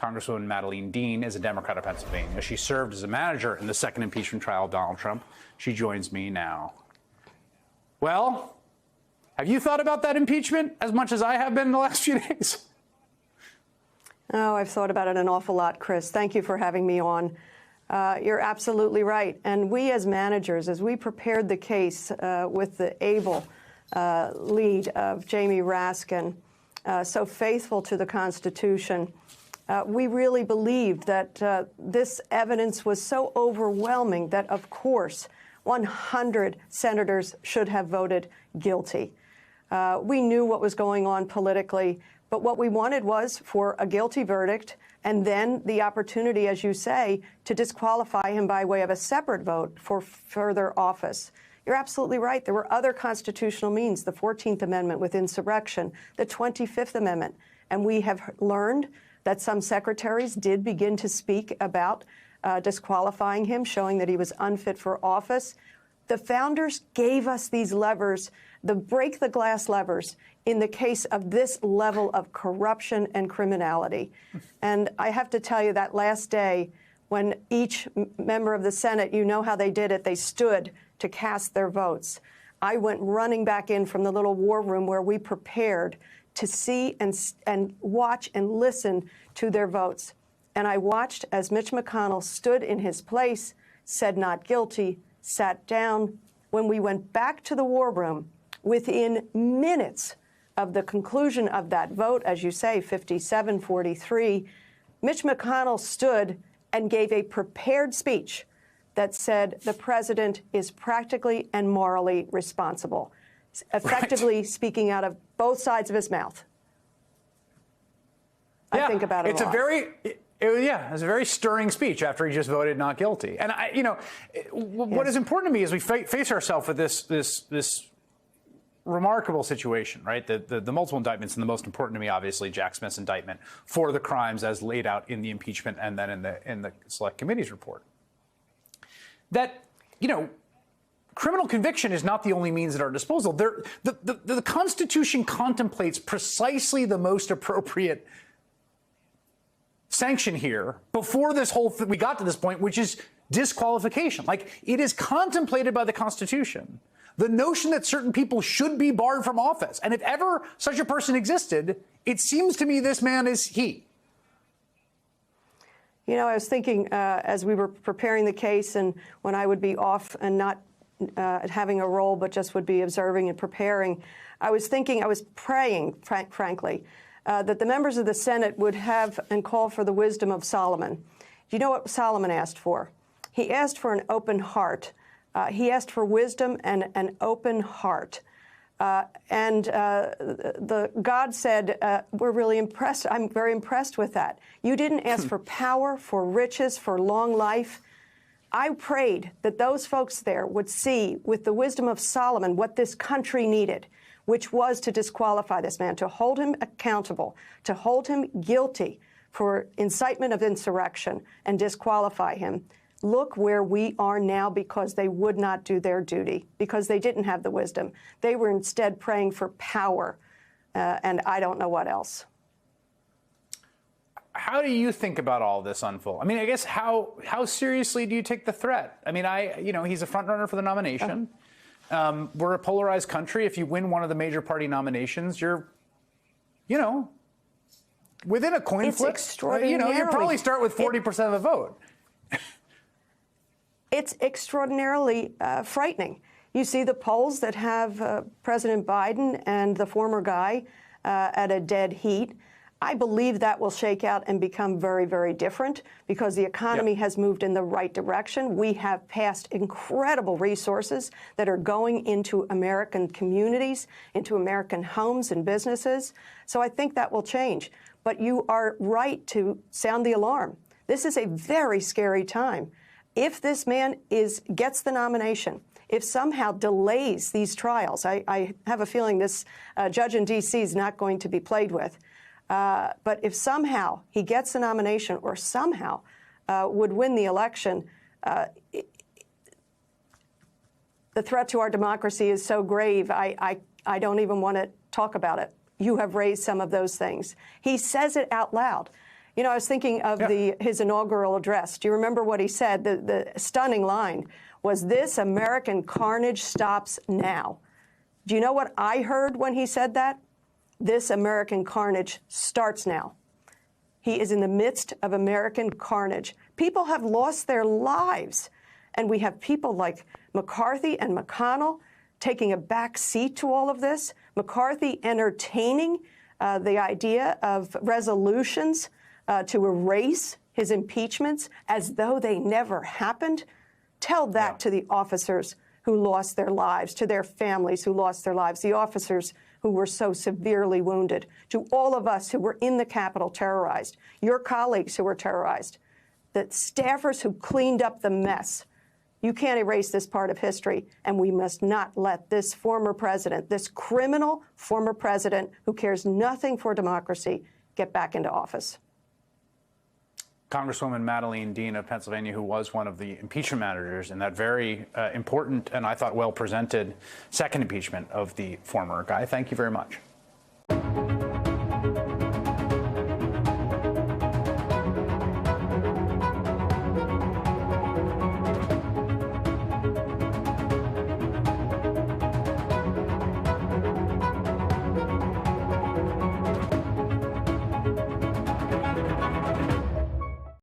Congresswoman Madeleine Dean is a Democrat of Pennsylvania. She served as a manager in the second impeachment trial of Donald Trump. She joins me now. Well, have you thought about that impeachment as much as I have been in the last few days? Oh, I've thought about it an awful lot, Chris. Thank you for having me on. You're absolutely right. And we as managers, as we prepared the case with the able lead of Jamie Raskin, so faithful to the Constitution, we really believed that this evidence was so overwhelming that, of course, 100 senators should have voted guilty. We knew what was going on politically, but what we wanted was for a guilty verdict and then the opportunity, as you say, to disqualify him by way of a separate vote for further office. You're absolutely right. There were other constitutional means, the 14th Amendment with insurrection, the 25th Amendment. And we have learned that some secretaries did begin to speak about disqualifying him, showing that he was unfit for office. The founders gave us these levers, the break the glass levers, in the case of this level of corruption and criminality. And I have to tell you that last day, when each member of the Senate, you know how they did it, they stood to cast their votes. I went running back in from the little war room where we prepared to see and watch and listen to their votes. And I watched as Mitch McConnell stood in his place, said not guilty, sat down. When we went back to the war room, within minutes of the conclusion of that vote, as you say, 57-43, Mitch McConnell stood and gave a prepared speech that said the president is practically and morally responsible, effectively speaking out of both sides of his mouth. Yeah, I think about it it's a lot. It's a very stirring speech after he just voted not guilty. And what is important to me is we face ourselves with this remarkable situation, right? The multiple indictments, and the most important to me, obviously, Jack Smith's indictment for the crimes as laid out in the impeachment and then in the Select Committee's report. That, criminal conviction is not the only means at our disposal. The Constitution contemplates precisely the most appropriate sanction here before this whole we got to this point, which is disqualification. Like, it is contemplated by the Constitution, the notion that certain people should be barred from office. And if ever such a person existed, it seems to me this man is he. I was thinking as we were preparing the case and when I would be off and not having a role, but just would be observing and preparing, I was praying, frankly, that the members of the Senate would have and call for the wisdom of Solomon. Do you know what Solomon asked for? He asked for an open heart. He asked for wisdom and an open heart. God said, we're really impressed. I'm very impressed with that. You didn't ask for power, for riches, for long life. I prayed that those folks there would see with the wisdom of Solomon what this country needed, which was to disqualify this man, to hold him accountable, to hold him guilty for incitement of insurrection and disqualify him. Look where we are now because they would not do their duty, because they didn't have the wisdom. They were instead praying for power, and I don't know what else. How do you think about all this unfold? I mean, I guess how seriously do you take the threat? I mean, he's a front runner for the nomination. We're a polarized country. If you win one of the major party nominations, you're, within a coin flip. Extraordinarily. You probably start with 40% of the vote. It's extraordinarily frightening. You see the polls that have President Biden and the former guy at a dead heat. I believe that will shake out and become very, very different because the economy has moved in the right direction. We have passed incredible resources that are going into American communities, into American homes and businesses. So I think that will change. But you are right to sound the alarm. This is a very scary time. If this man gets the nomination, if somehow delays these trials, I have a feeling this judge in D.C. is not going to be played with. But if somehow he gets the nomination or somehow would win the election, the threat to our democracy is so grave, I don't even want to talk about it. You have raised some of those things. He says it out loud. You know, I was thinking of his inaugural address. Do you remember what he said? The stunning line was, "This American carnage stops now." Do you know what I heard when he said that? This American carnage starts now. He is in the midst of American carnage. People have lost their lives. And we have people like McCarthy and McConnell taking a back seat to all of this. McCarthy entertaining the idea of resolutions to erase his impeachments as though they never happened. Tell that to the officers who lost their lives, to their families who lost their lives, the officers who were so severely wounded, to all of us who were in the Capitol terrorized, your colleagues who were terrorized, the staffers who cleaned up the mess. You can't erase this part of history, and we must not let this former president, this criminal former president who cares nothing for democracy, get back into office. Congresswoman Madeleine Dean of Pennsylvania, who was one of the impeachment managers in that very important and I thought well-presented second impeachment of the former guy. Thank you very much.